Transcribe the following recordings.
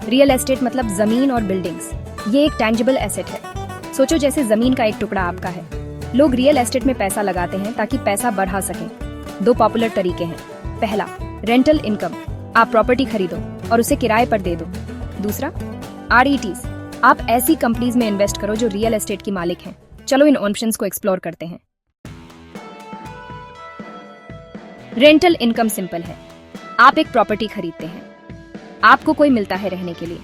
Real estate मतलब जमीन और बिल्डिंग्स। ये एक टैंजिबल एसेट है। सोचो जैसे जमीन का एक टुकड़ा आपका है। लोग रियल एस्टेट में पैसा लगाते हैं ताकि पैसा बढ़ा सकें। दो पॉपुलर तरीके हैं। पहला, रेंटल इनकम, आप प्रॉपर्टी खरीदो और उसे किराए पर दे दो। दूसरा, RETs, आप ऐसी कंपनीज में इन्वेस्ट करो जो रियल एस्टेट की मालिक हैं। चलो इन ऑप्शंस को एक्सप्लोर करते हैं। रेंटल इनकम सिंपल है। आप एक प्रॉपर्टी खरीदते हैं, आपको कोई मिलता है रहने के लिए,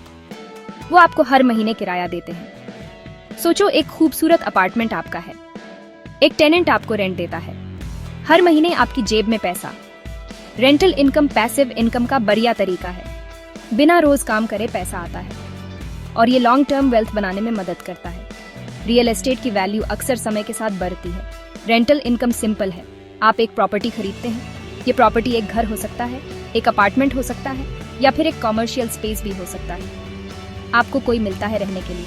वो आपको हर महीने किराया देते हैं। सोचो एक खूबसूरत अपार्टमेंट आपका है, एक टेनेंट आपको रेंट देता है, हर महीने आपकी जेब में पैसा। रेंटल इनकम पैसिव इनकम का बढ़िया तरीका है। बिना रोज काम करे पैसा आता है और ये लॉन्ग टर्म वेल्थ बनाने में मदद करता है। रियल एस्टेट की वैल्यू अक्सर समय के साथ बढ़ती है। रेंटल इनकम सिंपल है। आप एक प्रॉपर्टी खरीदते हैं, ये प्रॉपर्टी एक घर हो सकता है, एक अपार्टमेंट हो सकता है या फिर एक कॉमर्शियल स्पेस भी हो सकता है। आपको कोई मिलता है रहने के लिए।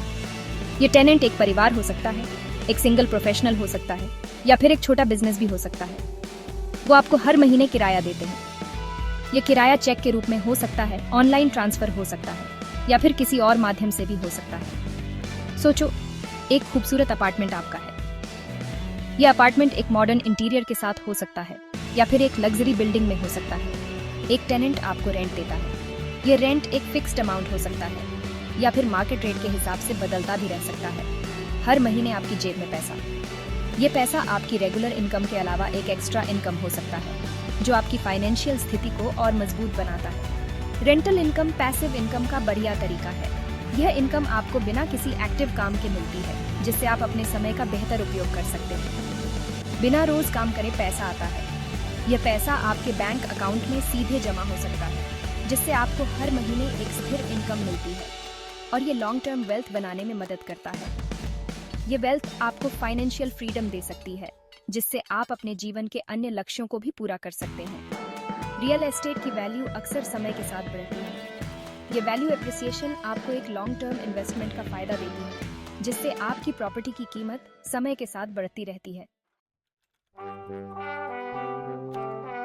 ये टेनेंट एक परिवार हो सकता है, एक सिंगल प्रोफेशनल हो सकता है या फिर एक छोटा बिजनेस भी हो सकता है। वो आपको हर महीने किराया देते हैं। ये किराया चेक के रूप में हो सकता है, ऑनलाइन ट्रांसफर हो सकता है या फिर किसी और माध्यम से भी हो सकता है। सोचो एक खूबसूरत अपार्टमेंट आपका है। यह अपार्टमेंट एक मॉडर्न इंटीरियर के साथ हो सकता है या फिर एक लग्जरी बिल्डिंग में हो सकता है। एक टेनेंट आपको रेंट देता है। ये रेंट एक फिक्स्ड अमाउंट हो सकता है या फिर मार्केट रेट के हिसाब से बदलता भी रह सकता है। हर महीने आपकी जेब में पैसा। ये पैसा आपकी रेगुलर इनकम के अलावा एक एक्स्ट्रा इनकम हो सकता है जो आपकी फाइनेंशियल स्थिति को और मजबूत बनाता है। रेंटल इनकम पैसिव इनकम का बढ़िया तरीका है। यह इनकम आपको बिना किसी एक्टिव काम के मिलती है, जिससे आप अपने समय का बेहतर उपयोग कर सकते हैं। बिना रोज काम करे पैसा आता है। यह पैसा आपके बैंक अकाउंट में सीधे जमा हो सकता है, जिससे आपको हर महीने एक स्थिर इनकम मिलती है और ये लॉन्ग टर्म वेल्थ बनाने में मदद करता है। ये वेल्थ आपको फाइनेंशियल फ्रीडम दे सकती है, जिससे आप अपने जीवन के अन्य लक्ष्यों को भी पूरा कर सकते हैं। रियल एस्टेट की वैल्यू अक्सर समय के साथ बढ़ती है। ये वैल्यू एप्रिसिएशन आपको एक लॉन्ग टर्म इन्वेस्टमेंट का फायदा देती है, जिससे आपकी प्रॉपर्टी की कीमत समय के साथ बढ़ती रहती है।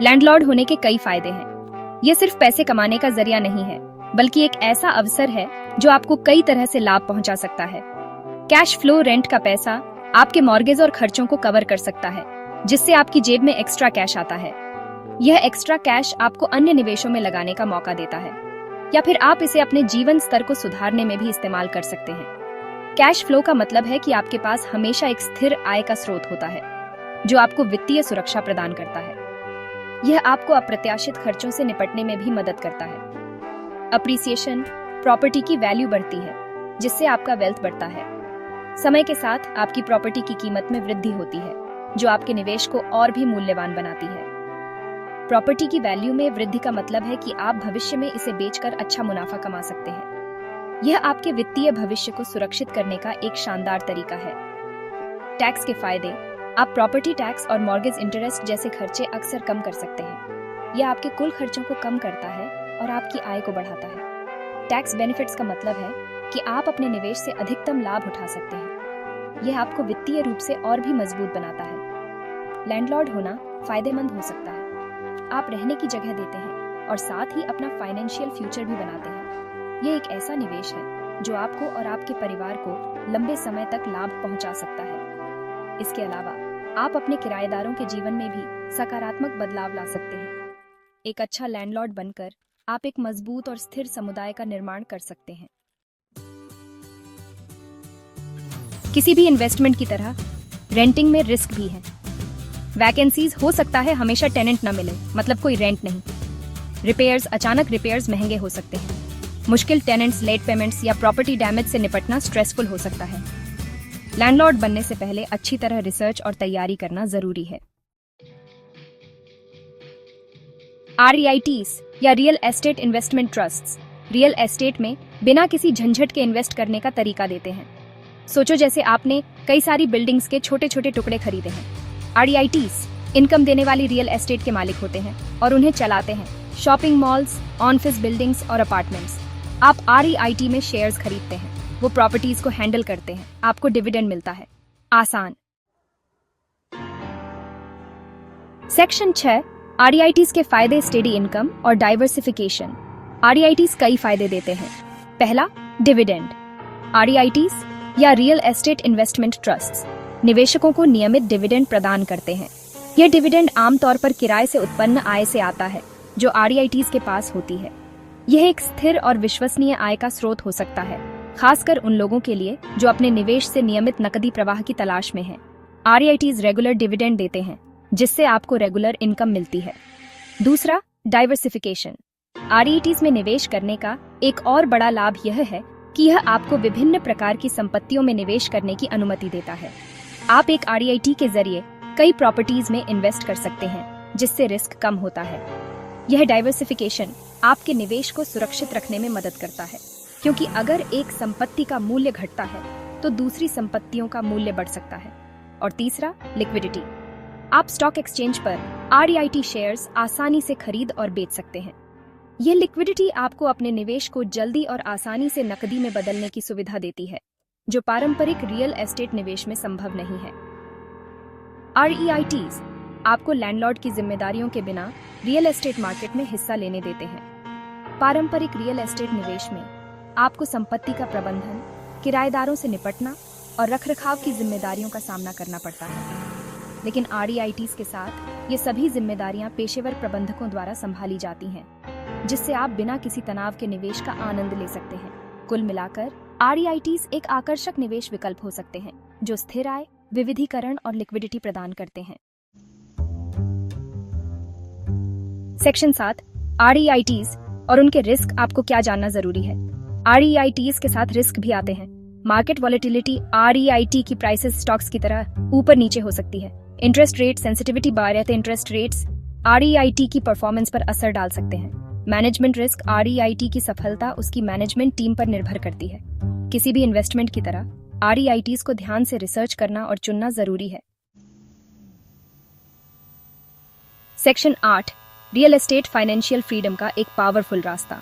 लैंडलॉर्ड होने के कई फायदे हैं। ये सिर्फ पैसे कमाने का जरिया नहीं है, बल्कि एक ऐसा अवसर है जो आपको कई तरह से लाभ पहुंचा सकता है। कैश फ्लो, रेंट का पैसा आपके मॉर्गेज और खर्चों को कवर कर सकता है, जिससे आपकी जेब में एक्स्ट्रा कैश आता है। यह एक्स्ट्रा कैश आपको अन्य निवेशों में लगाने का मौका देता है या फिर आप इसे अपने जीवन स्तर को सुधारने में भी इस्तेमाल कर सकते हैं। कैश फ्लो का मतलब है कि आपके पास हमेशा एक स्थिर आय का स्रोत होता है, जो आपको वित्तीय सुरक्षा प्रदान करता है। यह आपको अप्रत्याशित खर्चों से निपटने में भी मदद करता है। अप्रिसिएशन, प्रॉपर्टी की वैल्यू बढ़ती है, जिससे आपका वेल्थ बढ़ता है। समय के साथ आपकी प्रॉपर्टी की कीमत में वृद्धि होती है, जो आपके निवेश को और भी मूल्यवान बनाती है। प्रॉपर्टी की वैल्यू में वृद्धि का मतलब है कि आप भविष्य में इसे बेचकर अच्छा मुनाफा कमा सकते हैं। यह आपके वित्तीय भविष्य को सुरक्षित करने का एक शानदार तरीका है। टैक्स के फायदे, आप प्रॉपर्टी टैक्स और मॉर्गेज इंटरेस्ट जैसे खर्चे अक्सर कम कर सकते हैं। यह आपके कुल खर्चों को कम करता है और आपकी आय को बढ़ाता है। टैक्स बेनिफिट्स का मतलब है कि आप अपने निवेश से अधिकतम लाभ उठा सकते हैं। यह आपको वित्तीय रूप से और भी मजबूत बनाता है। लैंडलॉर्ड होना फायदेमंद हो सकता है। आप रहने की जगह देते हैं और साथ ही अपना फाइनेंशियल फ्यूचर भी बनाते हैं। यह एक ऐसा निवेश है जो आपको और आपके परिवार को लंबे समय तक लाभ पहुंचा सकता है। इसके अलावा आप अपने किराएदारों के जीवन में भी सकारात्मक बदलाव ला सकते हैं। एक अच्छा लैंडलॉर्ड बनकर आप एक मजबूत और स्थिर समुदाय का निर्माण कर सकते हैं। किसी भी इन्वेस्टमेंट की तरह रेंटिंग में रिस्क भी है। वैकेंसीज हो सकता है हमेशा टेनेंट न मिले, मतलब कोई रेंट नहीं। रिपेयर्स, अचानक रिपेयर्स महंगे हो सकते हैं। मुश्किल टेनेंट्स, लेट पेमेंट्स या प्रॉपर्टी डैमेज से निपटना स्ट्रेसफुल हो सकता है। लैंडलॉर्ड बनने से पहले अच्छी तरह रिसर्च और तैयारी करना जरूरी है। REITs या real estate investment trusts real estate में बिना किसी झंझट के इन्वेस्ट करने का तरीका देते हैं। सोचो जैसे आपने कई सारी बिल्डिंग्स के छोटे छोटे टुकड़े खरीदे हैं। REITs इनकम देने वाली रियल एस्टेट के मालिक होते हैं और उन्हें चलाते हैं। शॉपिंग मॉल्स, ऑफिस बिल्डिंग्स और अपार्टमेंट्स। आप REIT में शेयर्स खरीदते हैं, वो प्रॉपर्टीज को हैंडल करते हैं, आपको डिविडेंड मिलता है। आसान। सेक्शन 6, REITs के फायदे, स्टेडी इनकम और डाइवर्सिफिकेशन। REITs कई फायदे देते हैं। पहला, डिविडेंड। REITs या रियल एस्टेट इन्वेस्टमेंट ट्रस्ट्स निवेशकों को नियमित डिविडेंड प्रदान करते हैं। यह डिविडेंड आमतौर पर किराए से उत्पन्न आय से आता है जो REITs के पास होती है। यह एक स्थिर और विश्वसनीय आय का स्रोत हो सकता है, खासकर उन लोगों के लिए जो अपने निवेश से नियमित नकदी प्रवाह की तलाश में हैं। REITs रेगुलर डिविडेंड देते हैं, जिससे आपको रेगुलर इनकम मिलती है। दूसरा, डाइवर्सिफिकेशन। REITs में निवेश करने का एक और बड़ा लाभ यह है कि यह आपको विभिन्न प्रकार की संपत्तियों में निवेश करने की अनुमति देता है। आप एक REIT के जरिए कई प्रॉपर्टीज में इन्वेस्ट कर सकते हैं, जिससे रिस्क कम होता है। यह डाइवर्सिफिकेशन आपके निवेश को सुरक्षित रखने में मदद करता है, क्योंकि अगर एक संपत्ति का मूल्य घटता है तो दूसरी संपत्तियों का मूल्य बढ़ सकता है। और तीसरा, लिक्विडिटी। आप स्टॉक एक्सचेंज पर REIT शेयर्स आसानी से खरीद और बेच सकते हैं। यह लिक्विडिटी आपको अपने निवेश को जल्दी और आसानी से नकदी में बदलने की सुविधा देती है, जो पारंपरिक रियल एस्टेट निवेश में संभव नहीं है। REITs आपको लैंडलॉर्ड की जिम्मेदारियों के बिना रियल एस्टेट मार्केट में हिस्सा लेने देते हैं। पारंपरिक रियल एस्टेट निवेश में आपको संपत्ति का प्रबंधन, किराएदारों से निपटना और रखरखाव की जिम्मेदारियों का सामना करना पड़ता है। लेकिन REITs के साथ ये सभी जिम्मेदारियां पेशेवर प्रबंधकों द्वारा संभाली जाती हैं, जिससे आप बिना किसी तनाव के निवेश का आनंद ले सकते हैं। कुल मिलाकर REITs एक आकर्षक निवेश विकल्प हो सकते हैं, जो स्थिर आय, विविधीकरण और लिक्विडिटी प्रदान करते हैं। सेक्शन 7, REITs और उनके रिस्क। आपको क्या जानना जरूरी है? REITs के साथ रिस्क भी आते हैं। मार्केट वॉलेटिलिटी REIT की प्राइसेस स्टॉक्स की तरह ऊपर नीचे हो सकती है। इंटरेस्ट रेट सेंसिटिविटी बायरते इंटरेस्ट रेट्स REIT की परफॉर्मेंस पर असर डाल सकते हैं। मैनेजमेंट रिस्क REIT की सफलता उसकी मैनेजमेंट टीम पर निर्भर करती है। किसी भी इन्वेस्टमेंट की तरह REITs को ध्यान से रिसर्च करना और चुनना जरूरी है। Section 8, real estate financial freedom का एक पावरफुल रास्ता।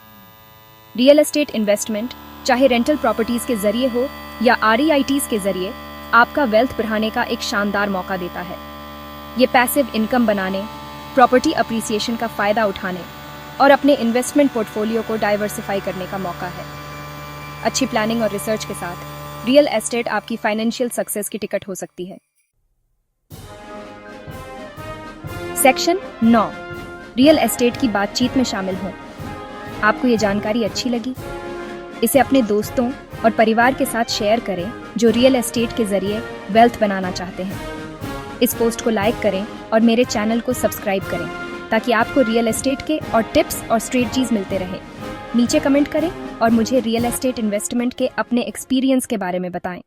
रियल एस्टेट इन्वेस्टमेंट, चाहे रेंटल प्रॉपर्टीज के जरिए हो या REITs के जरिए, आपका वेल्थ बढ़ाने का एक शानदार मौका देता है। ये पैसिव इनकम बनाने, प्रॉपर्टी अप्रिसिएशन का फायदा उठाने और अपने इन्वेस्टमेंट पोर्टफोलियो को डाइवर्सिफाई करने का मौका है। अच्छी प्लानिंग और रिसर्च के साथ रियल एस्टेट आपकी फाइनेंशियल सक्सेस की टिकट हो सकती है। सेक्शन 9, रियल एस्टेट की बातचीत में शामिल हों। आपको ये जानकारी अच्छी लगी? इसे अपने दोस्तों और परिवार के साथ शेयर करें जो रियल एस्टेट के जरिए वेल्थ बनाना चाहते हैं। इस पोस्ट को लाइक करें और मेरे चैनल को सब्सक्राइब करें ताकि आपको रियल एस्टेट के और टिप्स और स्ट्रेटजीज मिलते रहें। नीचे कमेंट करें और मुझे रियल एस्टेट इन्वेस्टमेंट के अपने एक्सपीरियंस के बारे में बताएं।